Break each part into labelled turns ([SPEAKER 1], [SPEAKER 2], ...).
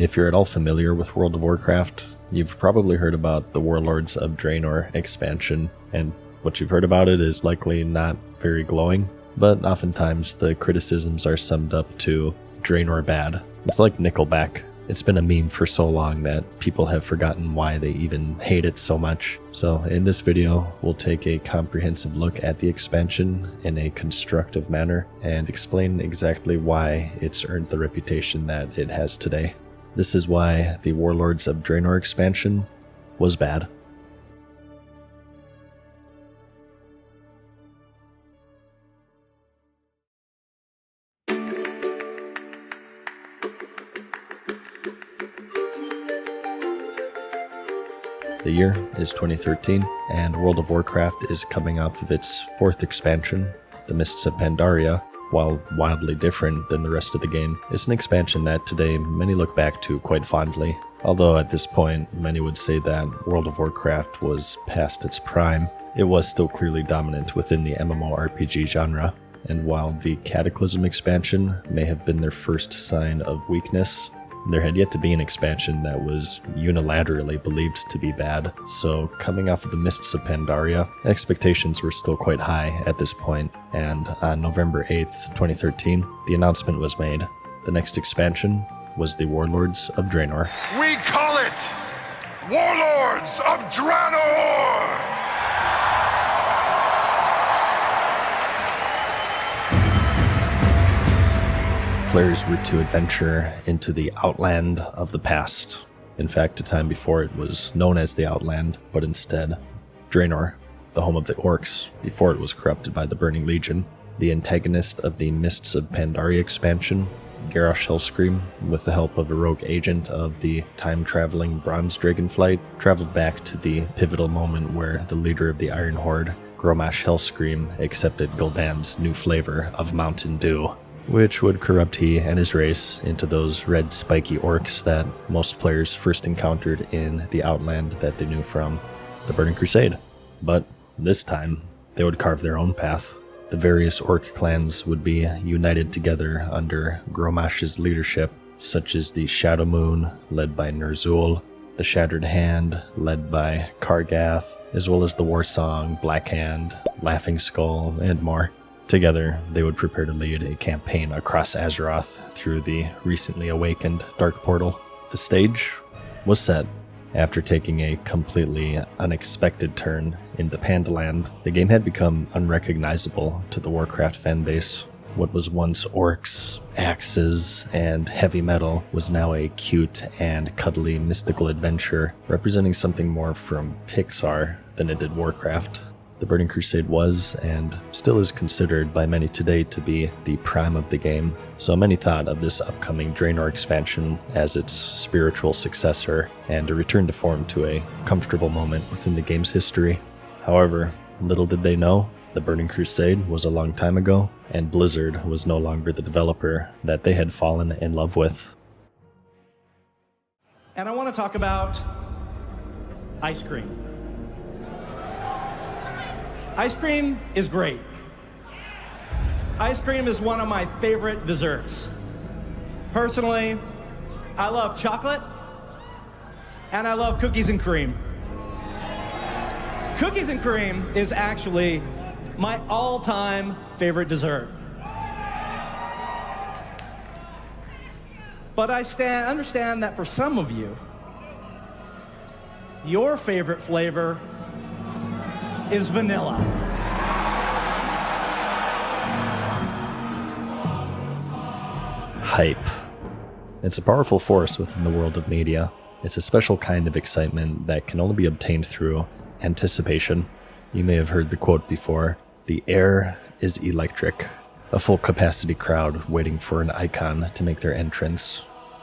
[SPEAKER 1] If you're at all familiar with World of Warcraft, you've probably heard about the Warlords of Draenor expansion, and what you've heard about it is likely not very glowing, but oftentimes the criticisms are summed up to Draenor bad. It's like Nickelback. It's been a meme for so long that people have forgotten why they even hate it so much. So in this video, we'll take a comprehensive look at the expansion in a constructive manner and explain exactly why it's earned the reputation that it has today. This is why the Warlords of Draenor expansion was bad. The year is 2013, and World of Warcraft is coming off of its fourth expansion, the Mists of Pandaria. While wildly different than the rest of the game, it's an expansion that today many look back to quite fondly. Although at this point, many would say that World of Warcraft was past its prime, it was still clearly dominant within the MMORPG genre. And while the Cataclysm expansion may have been their first sign of weakness, there had yet to be an expansion that was unilaterally believed to be bad, so coming off of the Mists of Pandaria, expectations were still quite high at this point, and on November 8th, 2013, the announcement was made. The next expansion was the Warlords of Draenor.
[SPEAKER 2] We call it Warlords of Draenor!
[SPEAKER 1] Players were to adventure into the Outland of the past. In fact, a time before it was known as the Outland, but instead Draenor, the home of the orcs, before it was corrupted by the Burning Legion. The antagonist of the Mists of Pandaria expansion, Garrosh Hellscream, with the help of a rogue agent of the time-traveling Bronze Dragonflight, traveled back to the pivotal moment where the leader of the Iron Horde, Grommash Hellscream, accepted Gul'dan's new flavor of Mountain Dew, which would corrupt he and his race into those red spiky orcs that most players first encountered in the Outland that they knew from the Burning Crusade. But this time, they would carve their own path. The various orc clans would be united together under Grommash's leadership, such as the Shadow Moon, led by Ner'zhul, the Shattered Hand, led by Kargath, as well as the Warsong, Black Hand, Laughing Skull, and more. Together, they would prepare to lead a campaign across Azeroth through the recently awakened Dark Portal. The stage was set. After taking a completely unexpected turn into Pandaland, the game had become unrecognizable to the Warcraft fanbase. What was once orcs, axes, and heavy metal was now a cute and cuddly mystical adventure, representing something more from Pixar than it did Warcraft. The Burning Crusade was, and still is considered by many today to be the prime of the game, so many thought of this upcoming Draenor expansion as its spiritual successor, and a return to form to a comfortable moment within the game's history. However, little did they know, the Burning Crusade was a long time ago, and Blizzard was no longer the developer that they had fallen in love with.
[SPEAKER 3] And I want to talk about ice cream. Ice cream is great. Ice cream is one of my favorite desserts. Personally, I love chocolate, and I love cookies and cream. Cookies and cream is actually my all-time favorite dessert. But I understand that for some of you, your favorite flavor is vanilla.
[SPEAKER 1] Hype. It's a powerful force within the world of media. It's a special kind of excitement that can only be obtained through anticipation. You may have heard the quote before, "The air is electric." A full capacity crowd waiting for an icon to make their entrance.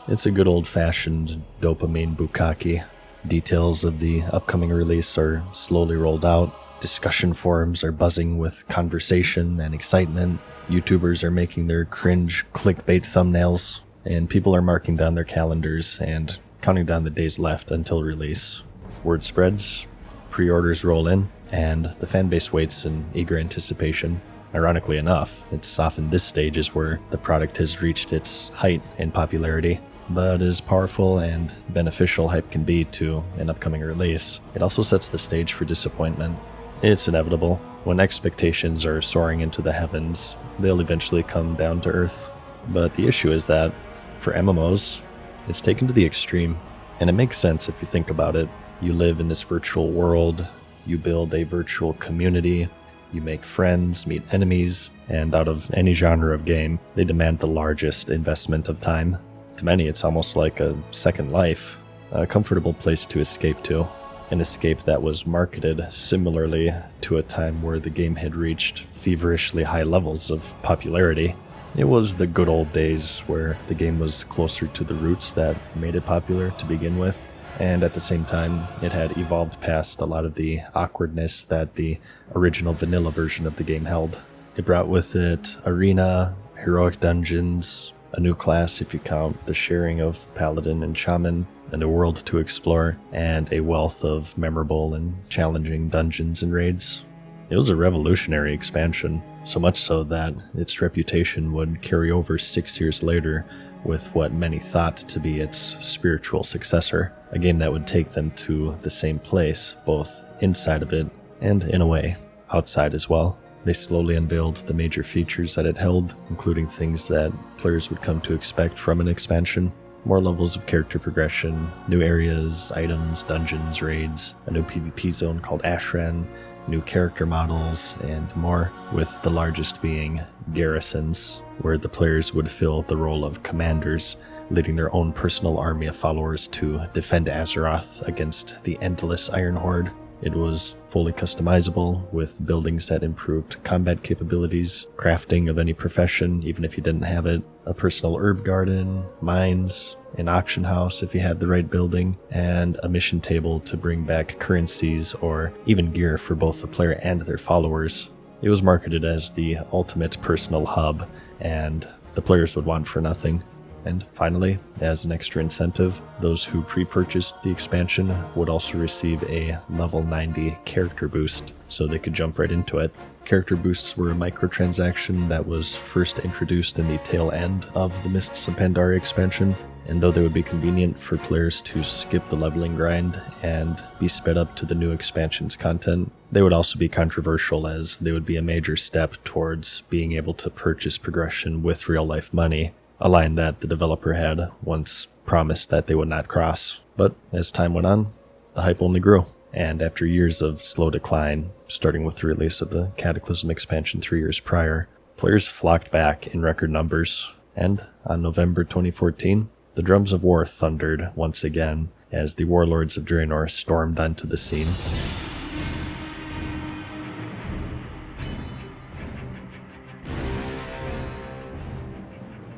[SPEAKER 1] It's a good old-fashioned dopamine bukkake. Details of the upcoming release are slowly rolled out. Discussion forums are buzzing with conversation and excitement. YouTubers are making their cringe clickbait thumbnails, and people are marking down their calendars and counting down the days left until release. Word spreads, pre-orders roll in, and the fanbase waits in eager anticipation. Ironically enough, it's often this stage is where the product has reached its height in popularity. But as powerful and beneficial hype can be to an upcoming release, it also sets the stage for disappointment. It's inevitable. When expectations are soaring into the heavens, they'll eventually come down to earth. But the issue is that, for MMOs, it's taken to the extreme. And it makes sense if you think about it. You live in this virtual world, you build a virtual community, you make friends, meet enemies, and out of any genre of game, they demand the largest investment of time. To many, it's almost like a second life, a comfortable place to escape to. An escape that was marketed similarly to a time where the game had reached feverishly high levels of popularity. It was the good old days where the game was closer to the roots that made it popular to begin with, and at the same time, it had evolved past a lot of the awkwardness that the original vanilla version of the game held. It brought with it arena, heroic dungeons, a new class if you count the sharing of paladin and shaman, and a world to explore, and a wealth of memorable and challenging dungeons and raids. It was a revolutionary expansion, so much so that its reputation would carry over 6 years later with what many thought to be its spiritual successor, a game that would take them to the same place, both inside of it and, in a way, outside as well. They slowly unveiled the major features that it held, including things that players would come to expect from an expansion. More levels of character progression, new areas, items, dungeons, raids, a new PvP zone called Ashran, new character models, and more, with the largest being garrisons, where the players would fill the role of commanders, leading their own personal army of followers to defend Azeroth against the endless Iron Horde. It was fully customizable, with buildings that improved combat capabilities, crafting of any profession, even if you didn't have it, a personal herb garden, mines, an auction house if you had the right building, and a mission table to bring back currencies or even gear for both the player and their followers. It was marketed as the ultimate personal hub, and the players would want for nothing. And finally, as an extra incentive, those who pre-purchased the expansion would also receive a level 90 character boost, so they could jump right into it. Character boosts were a microtransaction that was first introduced in the tail end of the Mists of Pandaria expansion, and though they would be convenient for players to skip the leveling grind and be sped up to the new expansion's content, they would also be controversial, as they would be a major step towards being able to purchase progression with real-life money, a line that the developer had once promised that they would not cross. But as time went on, the hype only grew, and after years of slow decline, starting with the release of the Cataclysm expansion 3 years prior, players flocked back in record numbers, and on November 2014, the drums of war thundered once again as the Warlords of Draenor stormed onto the scene.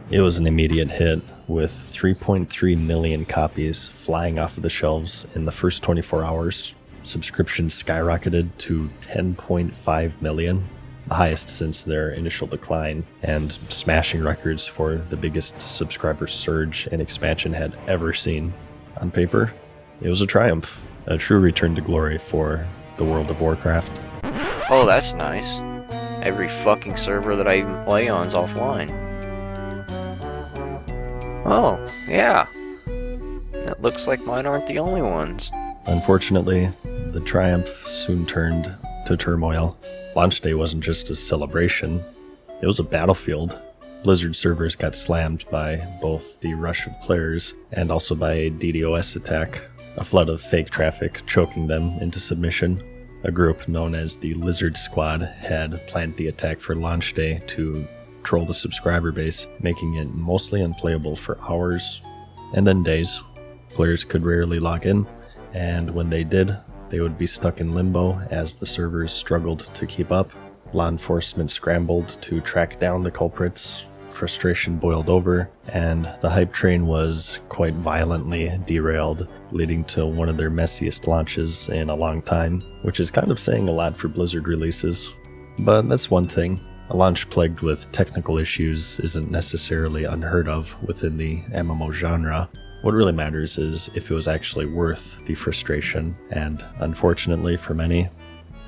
[SPEAKER 1] It was an immediate hit, with 3.3 million copies flying off of the shelves in the first 24 hours. Subscriptions skyrocketed to 10.5 million, the highest since their initial decline, and smashing records for the biggest subscriber surge an expansion had ever seen. On paper, it was a triumph, a true return to glory for the World of Warcraft.
[SPEAKER 4] Oh, that's nice. Every fucking server that I even play on is offline. Oh, yeah. It looks like mine aren't the only ones.
[SPEAKER 1] Unfortunately, the triumph soon turned to turmoil. Launch day wasn't just a celebration, it was a battlefield. Blizzard servers got slammed by both the rush of players and also by a DDoS attack, a flood of fake traffic choking them into submission. A group known as the Lizard Squad had planned the attack for launch day to troll the subscriber base, making it mostly unplayable for hours and then days. Players could rarely log in, and when they did, they would be stuck in limbo as the servers struggled to keep up. Law enforcement scrambled to track down the culprits, frustration boiled over, and the hype train was quite violently derailed, leading to one of their messiest launches in a long time, which is kind of saying a lot for Blizzard releases. But that's one thing. A launch plagued with technical issues isn't necessarily unheard of within the MMO genre. What really matters is if it was actually worth the frustration, and unfortunately for many,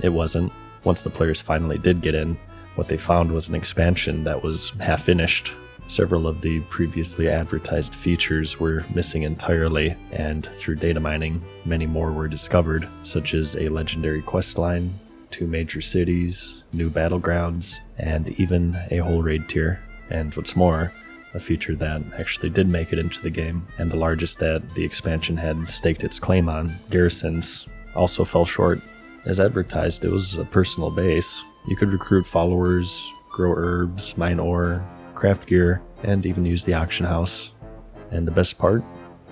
[SPEAKER 1] it wasn't. Once the players finally did get in, what they found was an expansion that was half-finished, Several of the previously advertised features were missing entirely, and through data mining, many more were discovered, such as a legendary questline, 2 major cities, new battlegrounds, and even a whole raid tier. And what's more, a feature that actually did make it into the game, and the largest that the expansion had staked its claim on, garrisons, also fell short. As advertised, it was a personal base. You could recruit followers, grow herbs, mine ore, craft gear, and even use the auction house. And the best part?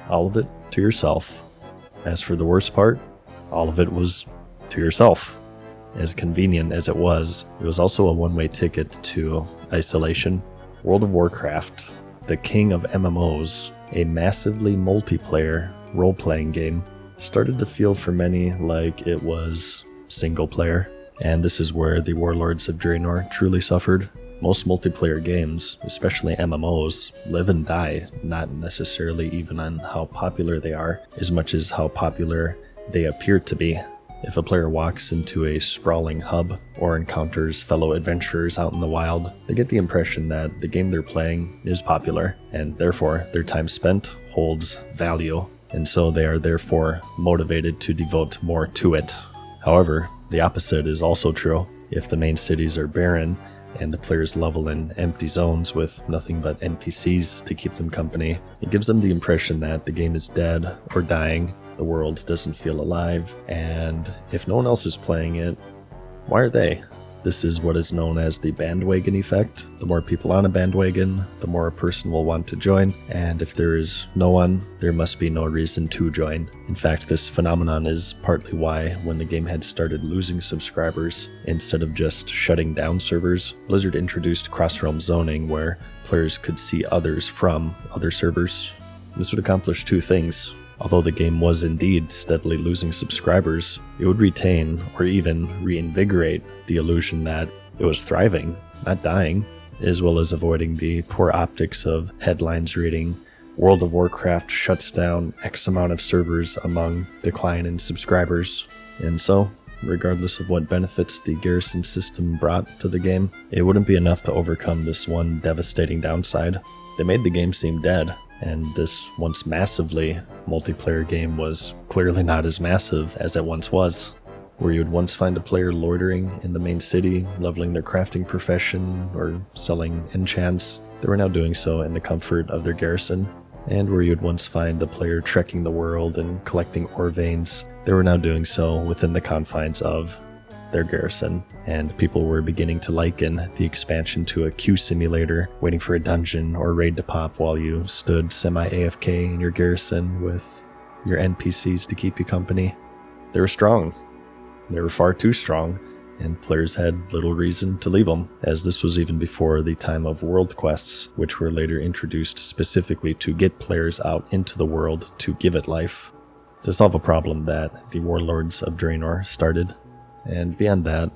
[SPEAKER 1] All of it to yourself. As for the worst part, all of it was to yourself. As convenient as it was also a one-way ticket to isolation. World of Warcraft, the king of MMOs, a massively multiplayer role-playing game, started to feel for many like it was single-player. And this is where the Warlords of Draenor truly suffered. Most multiplayer games, especially MMOs, live and die, not necessarily even on how popular they are, as much as how popular they appear to be. If a player walks into a sprawling hub or encounters fellow adventurers out in the wild, they get the impression that the game they're playing is popular, and therefore their time spent holds value, and so they are therefore motivated to devote more to it. However, the opposite is also true. If the main cities are barren, and the players level in empty zones with nothing but NPCs to keep them company, it gives them the impression that the game is dead or dying, the world doesn't feel alive, and if no one else is playing it, why are they? This is what is known as the bandwagon effect. The more people on a bandwagon, the more a person will want to join, and if there is no one, there must be no reason to join. In fact, this phenomenon is partly why, when the game had started losing subscribers, instead of just shutting down servers, Blizzard introduced cross-realm zoning where players could see others from other servers. This would accomplish 2 things. Although the game was indeed steadily losing subscribers, it would retain or even reinvigorate the illusion that it was thriving, not dying, as well as avoiding the poor optics of headlines reading, World of Warcraft shuts down X amount of servers among decline in subscribers. And so, regardless of what benefits the garrison system brought to the game, it wouldn't be enough to overcome this one devastating downside. They made the game seem dead, and this once massively multiplayer game was clearly not as massive as it once was. Where you'd once find a player loitering in the main city, leveling their crafting profession, or selling enchants, they were now doing so in the comfort of their garrison. And where you'd once find a player trekking the world and collecting ore veins, they were now doing so within the confines of their garrison, and people were beginning to liken the expansion to a queue simulator, waiting for a dungeon or raid to pop while you stood semi-AFK in your garrison with your NPCs to keep you company. They were strong. They were far too strong, and players had little reason to leave them, as this was even before the time of world quests, which were later introduced specifically to get players out into the world to give it life, to solve a problem that the Warlords of Draenor started. And beyond that,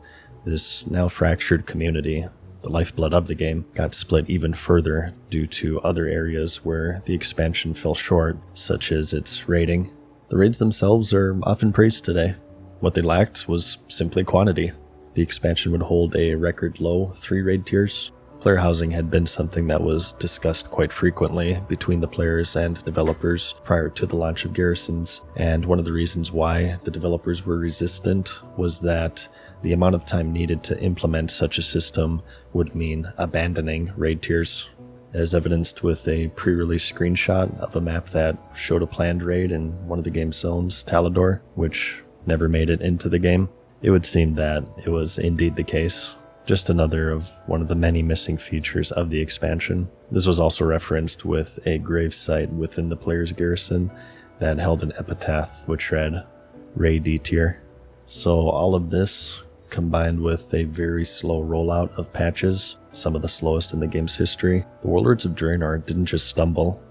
[SPEAKER 1] this now fractured community, the lifeblood of the game, got split even further due to other areas where the expansion fell short, such as its raiding. The raids themselves are often praised today. What they lacked was simply quantity. The expansion would hold a record low 3 raid tiers. Player housing had been something that was discussed quite frequently between the players and developers prior to the launch of garrisons, and one of the reasons why the developers were resistant was that the amount of time needed to implement such a system would mean abandoning raid tiers. As evidenced with a pre-release screenshot of a map that showed a planned raid in one of the game's zones, Talador, which never made it into the game, it would seem that it was indeed the case. Just another of one of the many missing features of the expansion. This was also referenced with a grave site within the player's garrison that held an epitaph which read, Ray D tier. So all of this, combined with a very slow rollout of patches, some of the slowest in the game's history, the Warlords of Draenor didn't just stumble,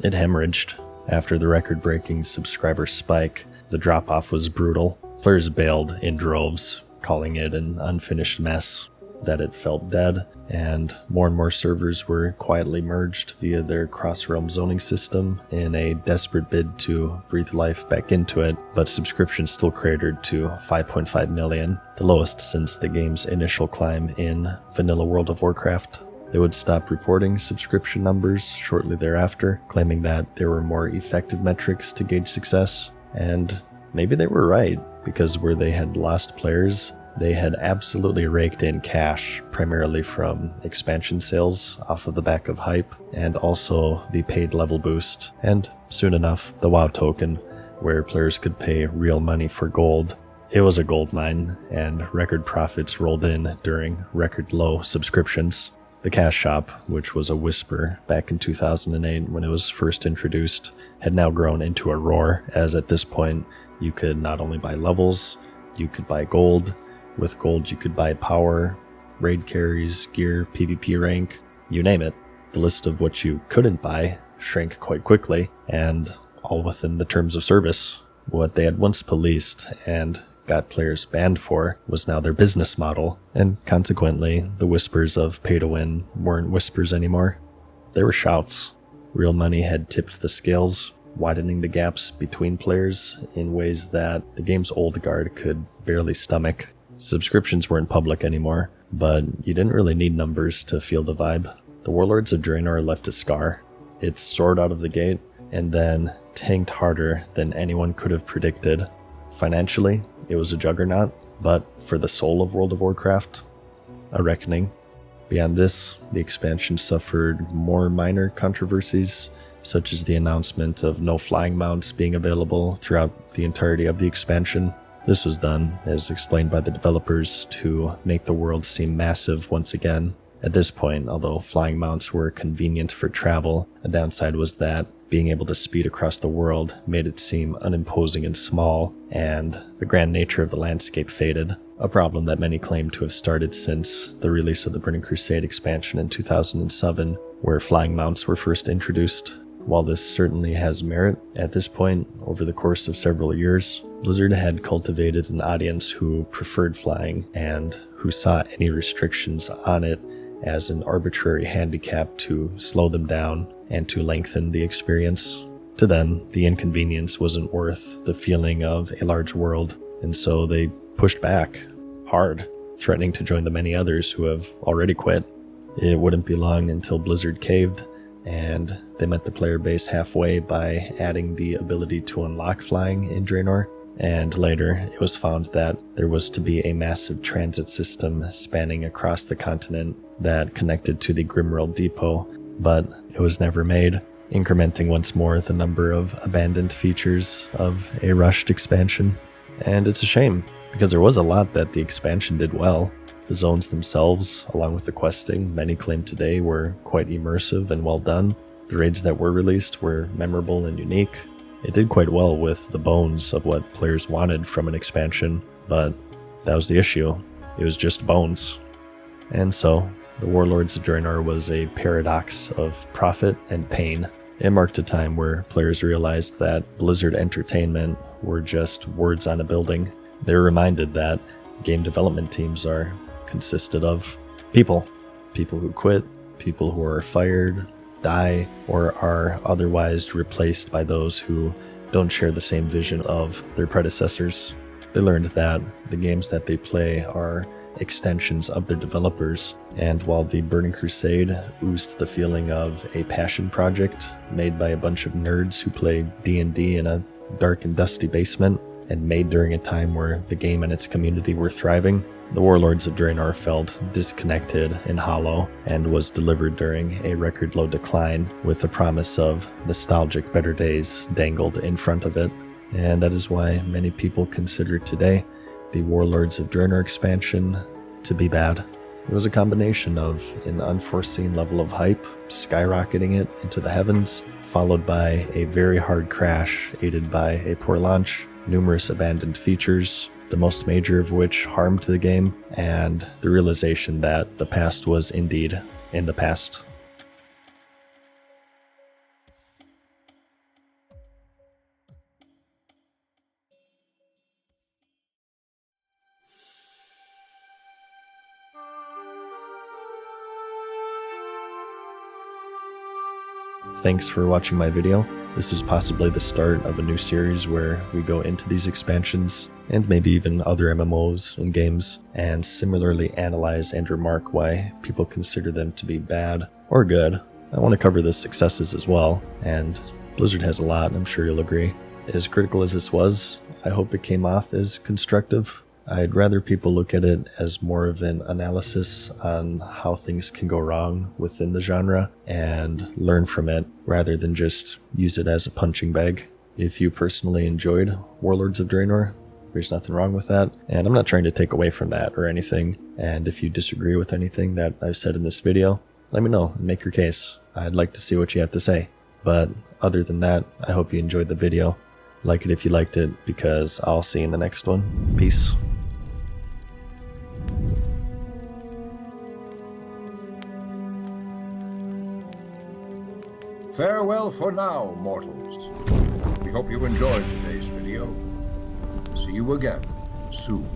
[SPEAKER 1] it hemorrhaged. After the record-breaking subscriber spike, the drop-off was brutal. Players bailed in droves, calling it an unfinished mess, that it felt dead, and more servers were quietly merged via their cross-realm zoning system in a desperate bid to breathe life back into it, but subscriptions still cratered to 5.5 million, the lowest since the game's initial climb in vanilla World of Warcraft. They would stop reporting subscription numbers shortly thereafter, claiming that there were more effective metrics to gauge success. And maybe they were right, because where they had lost players, they had absolutely raked in cash, primarily from expansion sales off of the back of hype, and also the paid level boost, and soon enough, the WoW token, where players could pay real money for gold. It was a gold mine, and record profits rolled in during record low subscriptions. The Cash Shop, which was a whisper back in 2008 when it was first introduced, had now grown into a roar, as at this point, you could not only buy levels, you could buy gold. With gold, you could buy power, raid carries, gear, PvP rank, you name it. The list of what you couldn't buy shrank quite quickly, and all within the terms of service. What they had once policed and got players banned for was now their business model, and consequently, the whispers of pay to win weren't whispers anymore. They were shouts. Real money had tipped the scales, widening the gaps between players in ways that the game's old guard could barely stomach. Subscriptions weren't public anymore, but you didn't really need numbers to feel the vibe. The Warlords of Draenor left a scar. It soared out of the gate, and then tanked harder than anyone could have predicted. Financially, it was a juggernaut, but for the soul of World of Warcraft, a reckoning. Beyond this, the expansion suffered more minor controversies, such as the announcement of no flying mounts being available throughout the entirety of the expansion. This was done, as explained by the developers, to make the world seem massive once again. At this point, although flying mounts were convenient for travel, a downside was that being able to speed across the world made it seem unimposing and small, and the grand nature of the landscape faded, a problem that many claim to have started since the release of the Burning Crusade expansion in 2007, where flying mounts were first introduced. While this certainly has merit at this point, over the course of several years, Blizzard had cultivated an audience who preferred flying and who saw any restrictions on it as an arbitrary handicap to slow them down and to lengthen the experience. To them, the inconvenience wasn't worth the feeling of a large world, and so they pushed back hard, threatening to join the many others who have already quit. It wouldn't be long until Blizzard caved, and they met the player base halfway by adding the ability to unlock flying in Draenor, and later it was found that there was to be a massive transit system spanning across the continent that connected to the Grimworld Depot, but it was never made, incrementing once more the number of abandoned features of a rushed expansion. And it's a shame, because there was a lot that the expansion did well. The zones themselves, along with the questing, many claim today were quite immersive and well done. The raids that were released were memorable and unique. It did quite well with the bones of what players wanted from an expansion, but that was the issue. It was just bones. And so, the Warlords of Draenor was a paradox of profit and pain. It marked a time where players realized that Blizzard Entertainment were just words on a building. They were reminded that game development teams are consisted of people. People who quit, people who are fired, die, or are otherwise replaced by those who don't share the same vision of their predecessors. They learned that the games that they play are extensions of their developers, and while the Burning Crusade oozed the feeling of a passion project made by a bunch of nerds who play D&D in a dark and dusty basement, and made during a time where the game and its community were thriving, the Warlords of Draenor felt disconnected and hollow, and was delivered during a record-low decline with the promise of nostalgic better days dangled in front of it. And that is why many people consider today the Warlords of Draenor expansion to be bad. It was a combination of an unforeseen level of hype, skyrocketing it into the heavens, followed by a very hard crash aided by a poor launch, numerous abandoned features, the most major of which harmed the game, and the realization that the past was indeed in the past. Thanks for watching my video. This is possibly the start of a new series where we go into these expansions and maybe even other MMOs and games, and similarly analyze and remark why people consider them to be bad or good. I want to cover the successes as well, and Blizzard has a lot, I'm sure you'll agree. As critical as this was, I hope it came off as constructive. I'd rather people look at it as more of an analysis on how things can go wrong within the genre and learn from it, rather than just use it as a punching bag. If you personally enjoyed Warlords of Draenor, there's nothing wrong with that, and I'm not trying to take away from that or anything. And if you disagree with anything that I've said in this video, let me know and make your case. I'd like to see what you have to say. But other than that, I hope you enjoyed the video. Like it if you liked it, because I'll see you in the next one. Peace.
[SPEAKER 5] Farewell for now, mortals. We hope you enjoyed today's video. See you again soon.